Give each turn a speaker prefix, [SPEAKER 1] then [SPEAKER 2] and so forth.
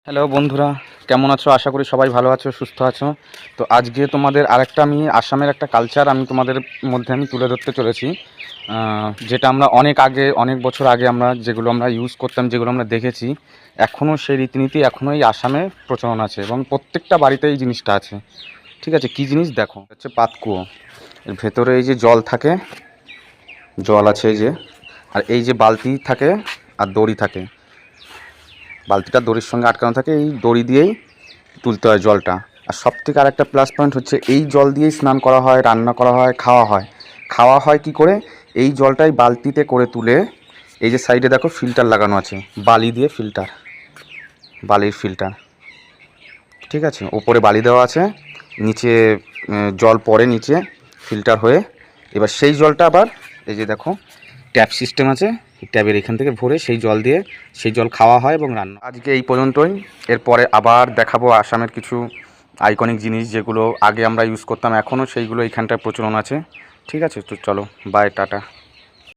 [SPEAKER 1] Hello বন্ধুরা, কেমন আছো? আশা করি সবাই ভালো আছো, সুস্থ আছো। তো আজকে তোমাদের আরেকটা আমি আসামের একটা কালচার আমি তোমাদের মধ্যে তুলে ধরতে চলেছি, যেটা আমরা অনেক বছর আগে যেগুলো আমরা ইউজ করতাম, যেগুলো আমরা দেখেছি। এখনও সেই রীতিনীতি এখনও এই আসামে প্রচলন আছে এবং প্রত্যেকটা বাড়িতে এই জিনিসটা আছে। ঠিক আছে, কী জিনিস দেখো, হচ্ছে পাতকুয়ো। এর ভেতরে এই যে জল থাকে, জল আছে এই যে, আর এই যে বালতি থাকে আর দড়ি থাকে। বালতিটা দড়ির সঙ্গে আটকানো থাকে, এই দড়ি দিয়েই তুলতে হয় জলটা। আর সবথেকে আরেকটা প্লাস পয়েন্ট হচ্ছে এই জল দিয়েই স্নান করা হয়, রান্না করা হয়, খাওয়া হয় কি করে? এই জলটাই বালতিতে করে তুলে, এই যে সাইডে দেখো ফিল্টার লাগানো আছে, বালি দিয়ে ফিল্টার, বালির ফিল্টার। ঠিক আছে, ওপরে বালি দেওয়া আছে, নিচে জল পড়ে নিচে ফিল্টার হয়ে। এবার সেই জলটা আবার এই যে দেখো ট্যাপ সিস্টেম আছে, ট্যাবের এখান থেকে ভরে সেই জল দিয়ে সেই জল খাওয়া হয় এবং রান্না। আজকে এই পর্যন্তই। এরপরে আবার দেখাবো আসামের কিছু আইকনিক জিনিস, যেগুলো আগে আমরা ইউজ করতাম, এখনও সেইগুলো এইখানটায় প্রচলন আছে। ঠিক আছে, তো চলো, বাই, টাটা।